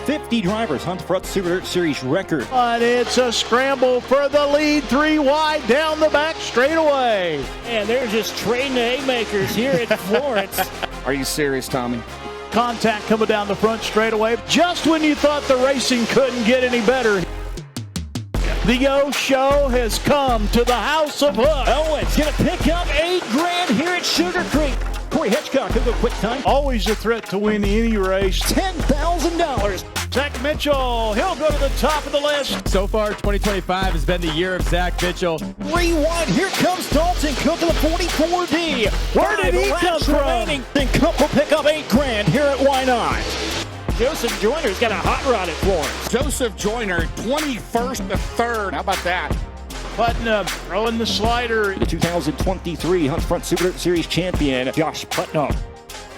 50 drivers hunt the front Super Dirt Series record. But it's a scramble for the lead, 3 wide down the back straightaway. And they're just trading the haymakers here at Florence. Are you serious, Tommy? Contact coming down the front straightaway just when you thought the racing couldn't get any better. The O Show has come to the House of Hook. Owens going to pick up $8,000 here at Sugar Creek. Corey Hitchcock, he'll go quick time. Always a threat to win any race. $10,000. Zach Mitchell, he'll go to the top of the list. So far, 2025 has been the year of Zach Mitchell. Rewind, here comes Dalton Cook to the 44D. Where did he come from? Then Cook will pick up $8,000 here at Why Not? Joseph Joyner's got a hot rod at Florence. Joseph Joyner, 21st to 3rd. How about that? Putnam throwing the slider. The 2023 Hunt Front Super Dirt Series champion, Josh Putnam.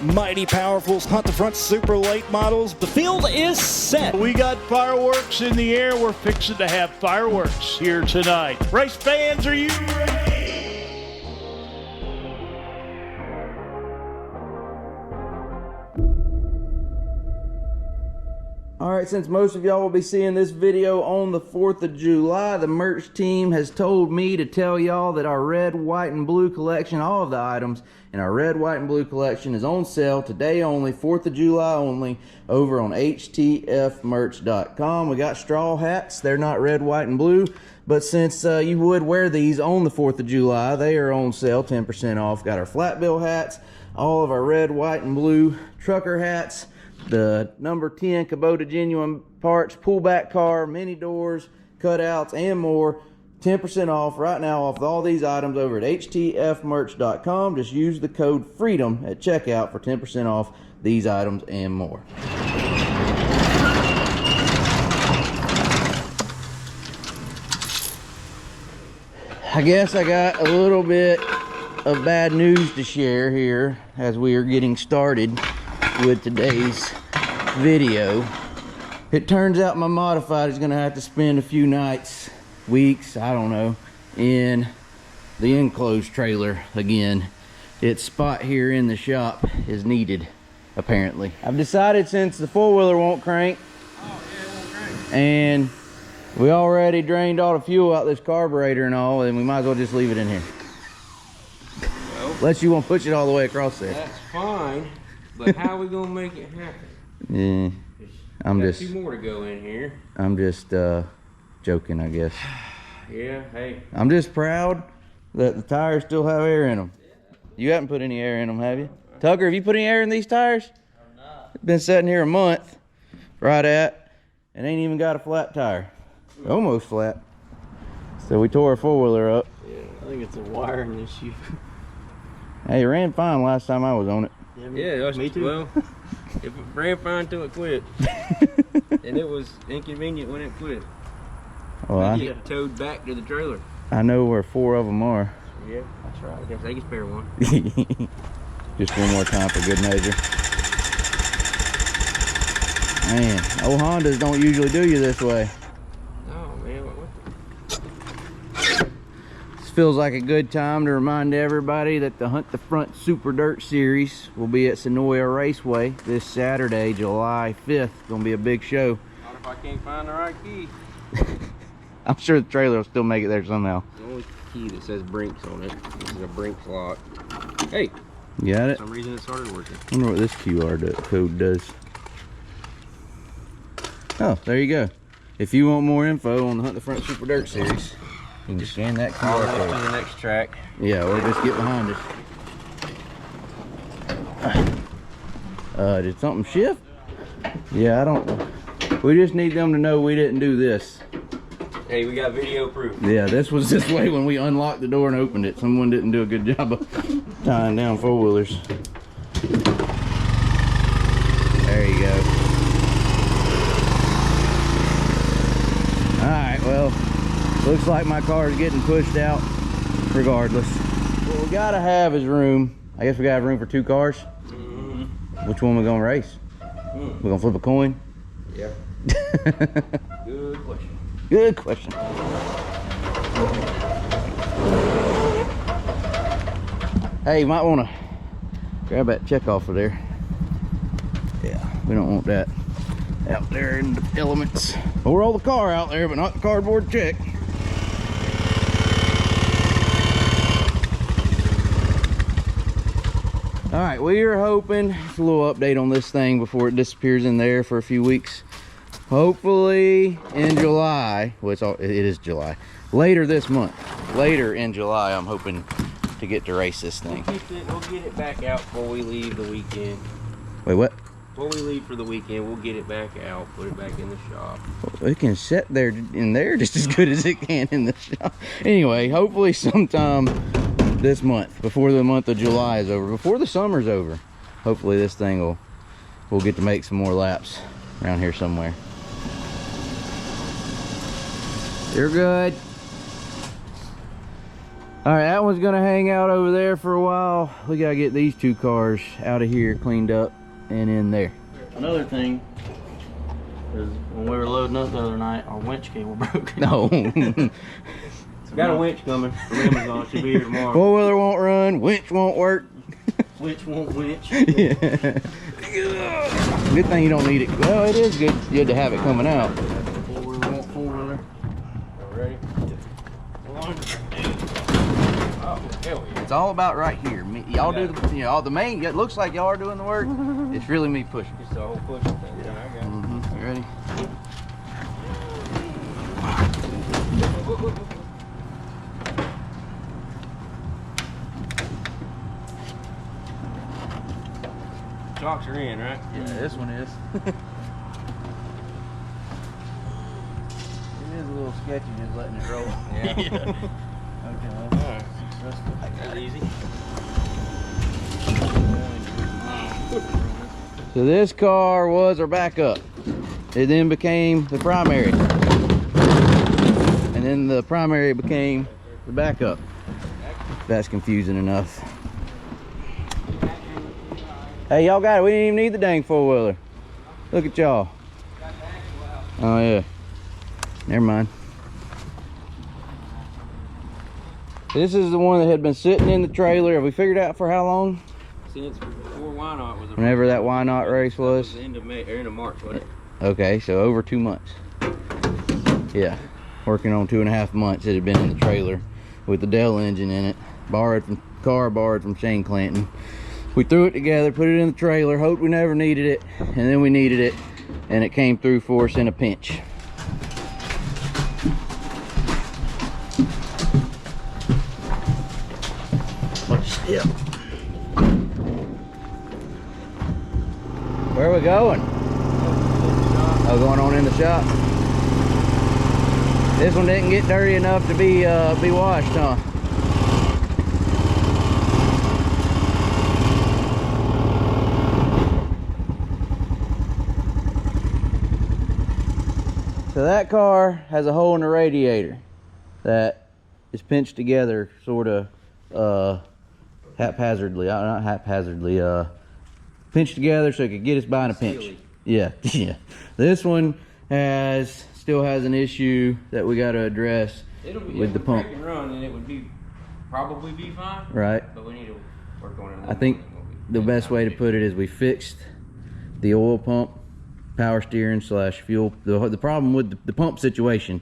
Mighty Powerfuls Hunt the Front Super Late Models. The field is set. We got fireworks in the air. We're fixing to have fireworks here tonight. Race fans, are you ready? Alright, since most of y'all will be seeing this video on the 4th of July, the merch team has told me to tell y'all that our red, white, and blue collection, all of the items in our red, white, and blue collection is on sale today only, 4th of July only, over on htfmerch.com. We got straw hats. They're not red, white, and blue, but since you would wear these on the 4th of July, they are on sale, 10% off. Got our flat bill hats, all of our red, white, and blue trucker hats, the number 10 Kubota Genuine Parts pullback car, mini doors, cutouts, and more. 10% off right now off all these items over at htfmerch.com. Just use the code FREEDOM at checkout for 10% off these items and more. I guess I got a little bit of bad news to share here as we are getting started with today's video. It turns out my modified is going to have to spend a few nights, weeks, I don't know, in the enclosed trailer again. Its spot here in the shop is needed, apparently. I've decided, since the four-wheeler won't crank, and we already drained all the fuel out this carburetor and all, and we might as well just leave it in here. Well, unless you want to push it all the way across there. That's fine. But how are we gonna make it happen? Yeah, I'm just. Two more to go in here. I'm just joking, I guess. Yeah, hey. I'm just proud that the tires still have air in them. You haven't put any air in them, have you? Tucker, have you put any air in these tires? I'm not. It's been sitting here a month, right at, and ain't even got a flat tire. Almost flat. So we tore our four-wheeler up. Yeah, I think it's a wiring issue. Hey, it ran fine last time I was on it. Yeah, me too. Well, if it ran fine till it quit. And it was inconvenient when it quit. Well, You get towed back to the trailer. I know where 4 of them are. Yeah, that's right. I guess they can spare one. Just one more time for good measure. Man, old Hondas don't usually do you this way. Oh man, what This feels like a good time to remind everybody that the Hunt the Front Super Dirt Series will be at Senoia Raceway this Saturday, July 5th. Gonna be a big show. Not if I can't find the right key. I'm sure the trailer will still make it there somehow. The only key that says Brinks on it. This is a Brinks lock. Hey, You got it? for some reason it started working. I wonder what this QR code does. Oh, there you go. If you want more info on the Hunt the Front Super Dirt Series, you can just scan that All QR the way to code. the next track. Yeah, or just get behind us. Did something shift? Yeah, I don't. We just need them to know we didn't do this. Hey, we got video proof. Yeah, this was this way when we unlocked the door and opened it. Someone didn't do a good job of tying down four-wheelers. There you go. Alright, well, looks like my car is getting pushed out regardless. What we gotta have is room. I guess we gotta have room for 2 cars. Which one we gonna race? We gonna flip a coin? Yep. Good question. Good question. Hey, you might want to grab that check off of there. Yeah, we don't want that. out there in the elements. We'll roll the car out there, but not the cardboard check. All right, we are hoping, just a little update on this thing before it disappears in there for a few weeks. Hopefully in July, well, it is July, later this month, later in July, I'm hoping to get to race this thing. We'll get it back out before we leave the weekend. Wait, what? Before we leave for the weekend, we'll get it back out, put it back in the shop. It can sit there in there just as good as it can in the shop. Anyway, hopefully sometime this month, before the month of July is over, before the summer's over, hopefully this thing we'll get to make some more laps around here somewhere. You're good. All right, that one's gonna hang out over there for a while. We gotta get these two cars out of here cleaned up and in there. Another thing is when we were loading up the other night, our winch cable broke. No. Got a winch coming from Amazon. Should be here tomorrow. Four-wheeler won't run, winch won't work. Winch won't winch. Yeah. Good thing you don't need it. Well, it is good to have it coming out. Four-wheeler won't four-wheeler. Ready? One, two. Oh, hell yeah. It's all about right here. Y'all do the main. It looks like y'all are doing the work. It's really me pushing. Just the whole pushing thing. Yeah, I got it. You ready? Shocks are in, right? Yeah, this one is. It is a little sketchy just letting it roll. Yeah. Okay. Alright. That's easy. So this car was our backup. It then became the primary. And then the primary became the backup. That's confusing enough. Hey, y'all got it. We didn't even need the dang four-wheeler. Look at y'all. Oh, yeah. Never mind. This is the one that had been sitting in the trailer. Have we figured out for how long? Since before Why Not was a Whenever that Why Not race was? the end of May or end of March, wasn't it? Okay, so over 2 months. Yeah, working on 2.5 months. It had been in the trailer with the Dell engine in it. Borrowed from Shane Clanton. We threw it together, put it in the trailer, hoped we never needed it, and then we needed it, and it came through for us in a pinch. Yep. Where are we going? Oh, going on in the shop. This one didn't get dirty enough to be washed, huh? So that car has a hole in the radiator that is pinched together sort of haphazardly, not haphazardly, pinched together so it could get us by in a pinch. Yeah, yeah. This one still has an issue that we got to address with the pump. If it run, then it would probably be fine. Right. But we need to work on it. I think the best way to put it is we fixed the oil pump, power steering / fuel, the problem with the pump situation,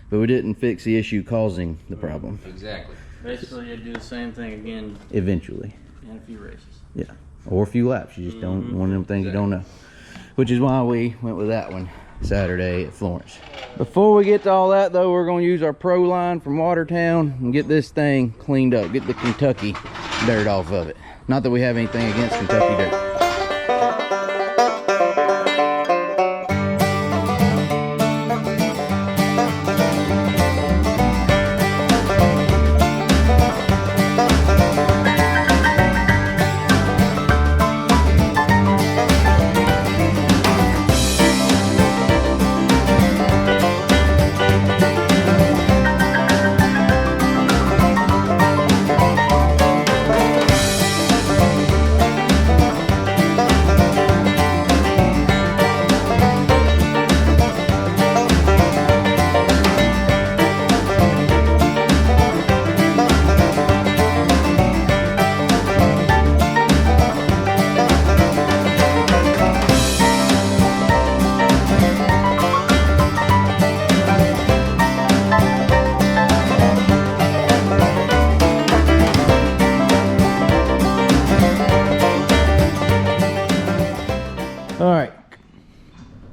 but we didn't fix the issue causing the problem. Exactly. Basically, you'd do the same thing again Eventually. in a few races. Yeah. Or a few laps. You just don't, one of them things you don't know. Which is why we went with that one Saturday at Florence. Before we get to all that though, we're gonna use our Pro line from Watertown and get this thing cleaned up, get the Kentucky dirt off of it. Not that we have anything against Kentucky dirt.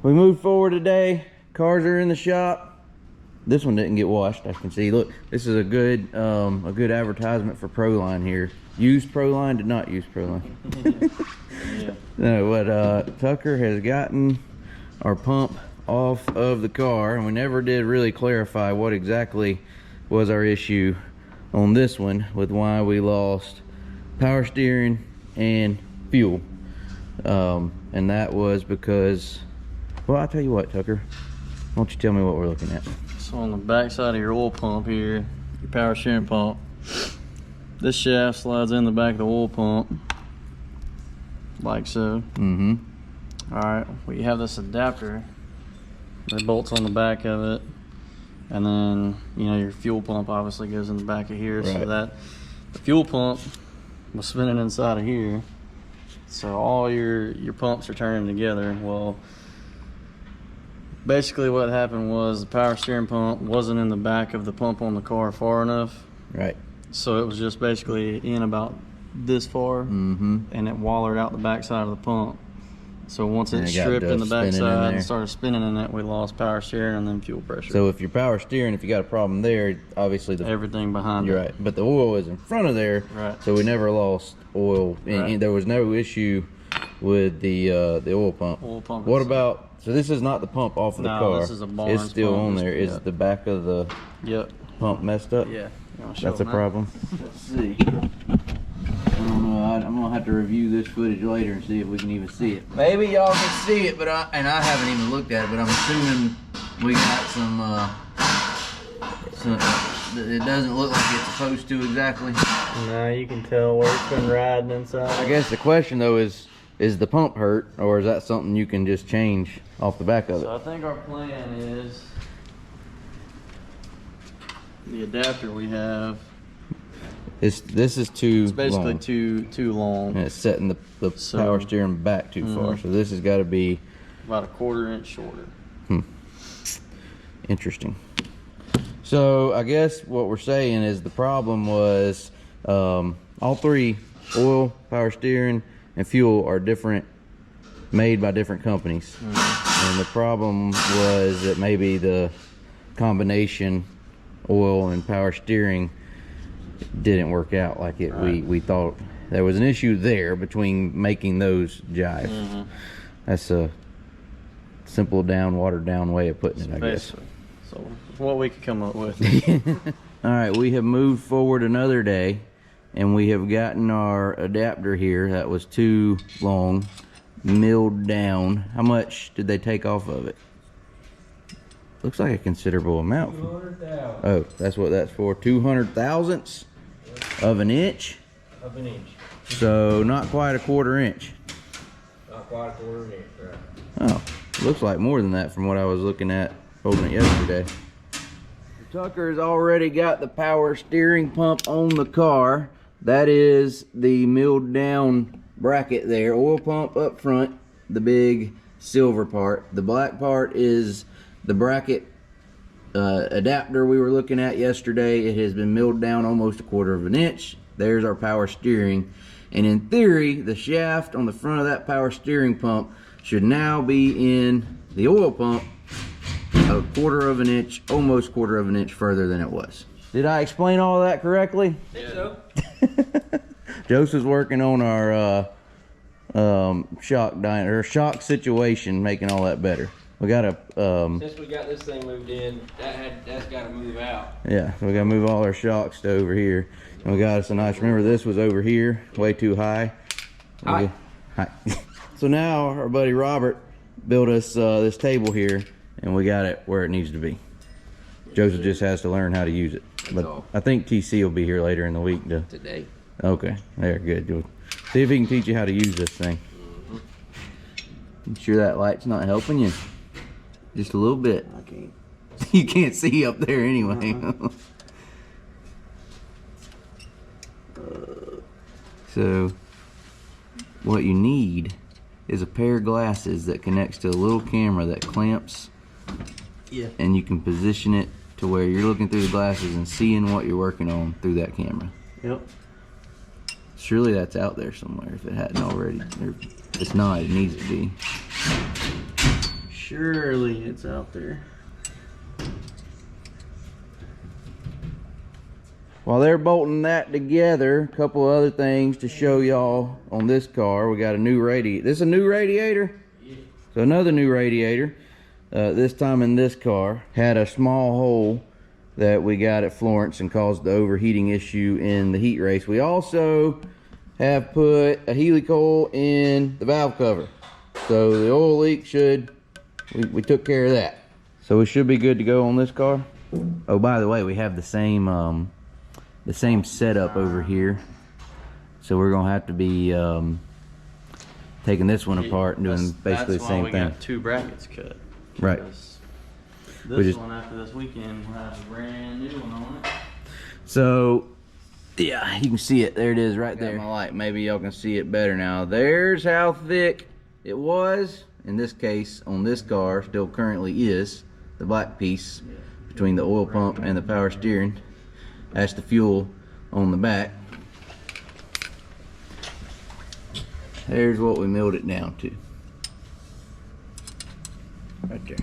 we moved forward today. Cars are in the shop. This one didn't get washed, I can see. Look, this is a good advertisement for Proline here. Use Proline, did not use Proline. Yeah. No, but Tucker has gotten our pump off of the car, and we never did really clarify what exactly was our issue on this one with why we lost power steering and fuel. And that was because, well, I'll tell you what, Tucker, why don't you tell me what we're looking at? So on the back side of your oil pump here, your power steering pump, this shaft slides in the back of the oil pump like so. Mm-hmm. All right, well, you have this adapter that bolts on the back of it, and then you know your fuel pump obviously goes in the back of here. Right. So that the fuel pump was spinning inside of here, so all your pumps are turning together. Well, basically what happened was the power steering pump wasn't in the back of the pump on the car far enough, Right. so it was just basically in about this far, Mm-hmm. and it wallered out the back side of the pump. So once And it it got stripped in the dust back spinning in side there. and started spinning in it, we lost power steering and then fuel pressure. So if your power steering, if you got a problem there, obviously Everything behind you're it. right. But the oil is in front of there, Right. so we never lost oil. And, Right. and there was no issue with the oil pump. Oil pump What is- about? So this is not the pump off of the No, car. this is a Barnes It's still pump. on there. Is Yeah. the back of the Yep. pump messed up? Yeah. You wanna show That's a them that? problem. Let's see. I don't know. I'm gonna have to review this footage later and see if we can even see it. Maybe y'all can see it, but I haven't even looked at it. But I'm assuming we got some. It doesn't look like it's supposed to exactly. No, you can tell where it's been riding inside. I guess the question though is the pump hurt, or is that something you can just change off the back of So it? I think our plan is the adapter we have. This is too It's basically long. too long, And it's setting the So- power steering back too far. So this has got to be about a 1/4 inch shorter. interesting. So I guess what we're saying is the problem was all three, oil, power steering, and fuel, are different, made by different companies. And the problem was that maybe the combination oil and power steering didn't work out like it. Right. We thought there was an issue there between making those jive. That's a simple down, watered down way of putting it, I guess. Basically. So it's what we could come up with. All right, we have moved forward another day, and we have gotten our adapter here that was too long, milled down. How much did they take off of it? Looks like a considerable amount. 200,000 Oh, that's what that's for. 200 thousandths of an inch. of an inch. So not quite a 1/4 inch. Not quite a 1/4 inch, right? Oh, looks like more than that from what I was looking at holding it yesterday. Tucker's already got the power steering pump on the car. That is the milled down bracket there. Oil pump up front, the big silver part. The black part is the bracket adapter we were looking at yesterday. It has been milled down almost a 1/4 of an inch. There's our power steering. And in theory, the shaft on the front of that power steering pump should now be in the oil pump a 1/4 of an inch, almost 1/4 of an inch further than it was. Did I explain all of that correctly? I think so. Joseph's working on our shock situation, making all that better. We got a Since we got this thing moved in, that's got to move out. yeah, so we gotta move all our shocks to over here. And we got us a nice, remember this was over here, way too high. Hi. Hi. So now our buddy Robert built us this table here, and we got it where it needs to be. Joseph just has to learn how to use it. But all. I think TC will be here later in the week to. Today. Okay, there, good. You'll see if he can teach you how to use this thing. I'm sure that light's not helping you. Just a little bit. I can't. You can't see up there anyway. So, what you need is a pair of glasses that connects to a little camera that clamps. Yeah. And you can position it to where you're looking through the glasses and seeing what you're working on through that camera. Yep. Surely that's out there somewhere if it hadn't already. Or if it's not, it needs to be. Surely it's out there. While they're bolting that together, a couple other things to show y'all on this car. We got a new radiator. This is a new radiator? Yeah. So another new radiator. This time in this car. Had a small hole that we got at Florence and caused the overheating issue in the heat race. We also have put a helicoil in the valve cover. So the oil leak we took care of that. So we should be good to go on this car. Oh, by the way, we have the same setup over here, so we're gonna have to be taking this one apart and doing basically the same thing. That's why we got 2 brackets cut. Right. This one after this weekend will have a brand new one on it. So yeah, you can see it. There it is right there. My light. Maybe y'all can see it better now. There's how thick it was. In this case, on this car, still currently is the black piece between the oil pump and the power steering. That's the fuel on the back. There's what we milled it down to. Right there.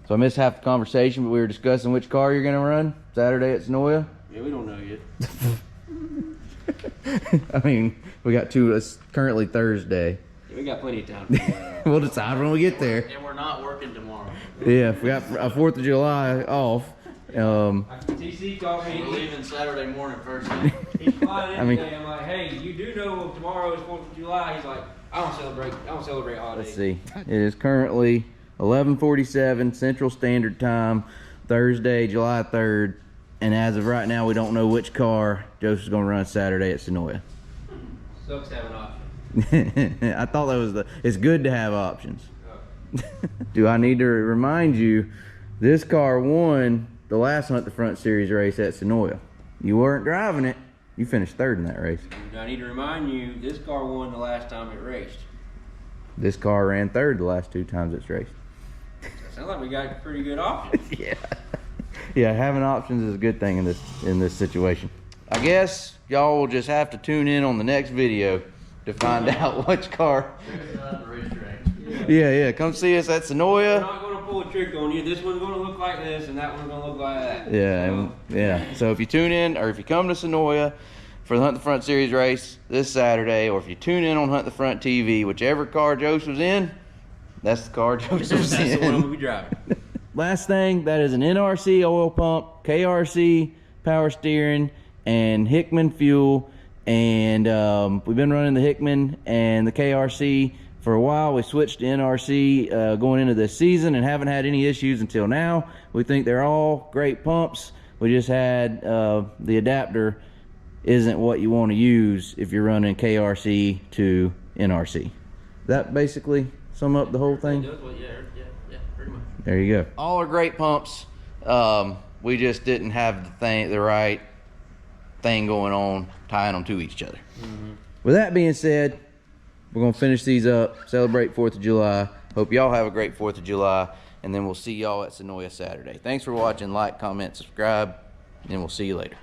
So I missed half the conversation, but we were discussing which car you're gonna run Saturday at Senoia. Yeah, we don't know yet. I mean, we got 2, it's currently Thursday. Yeah, we got plenty of time. We'll decide when we get there. And we're not working tomorrow. Yeah, if we got a 4th of July off. TC called me. We're leaving Saturday morning first thing. He's flying in I mean- today. I'm like, hey, you do know tomorrow is 4th of July. He's like, I don't celebrate holidays. Let's see. It is currently 11:47 Central Standard Time, Thursday, July 3rd. And as of right now, we don't know which car Joseph's going to run Saturday at Senoia. Sucks to have an option. I thought that was it's good to have options. Oh. Do I need to remind you, this car won the last Hunt the Front Series race at Senoia. You weren't driving it. You finished 3rd in that race. I need to remind you, this car won the last time it raced. This car ran 3rd the last 2 times it's raced. Sounds like we got pretty good options. Yeah. Yeah, having options is a good thing in this situation. I guess y'all will just have to tune in on the next video to find out which car. Yeah, come see us at Senoia. We're not going to pull a trick on you. This one's going to look like this, and that one's going to look like that. Yeah, yeah. So if you tune in, or if you come to Senoia for the Hunt the Front Series race this Saturday, or if you tune in on Hunt the Front TV, whichever car Joseph's in, that's the car Joseph's in. That's the one we'll be driving. Last thing, that is an NRC oil pump, KRC power steering, and Hickman fuel. And we've been running the Hickman and the KRC for a while. We switched to NRC going into this season and haven't had any issues until now. We think they're all great pumps. We just had the adapter isn't what you want to use if you're running KRC to NRC. That basically sum up the whole thing? Yeah, pretty much. There you go. All are great pumps. We just didn't have the right thing going on, tying them to each other. With that being said, we're gonna finish these up, celebrate 4th of July. Hope y'all have a great 4th of July, and then we'll see y'all at Senoia Saturday. Thanks for watching. Like, comment, subscribe, and we'll see you later.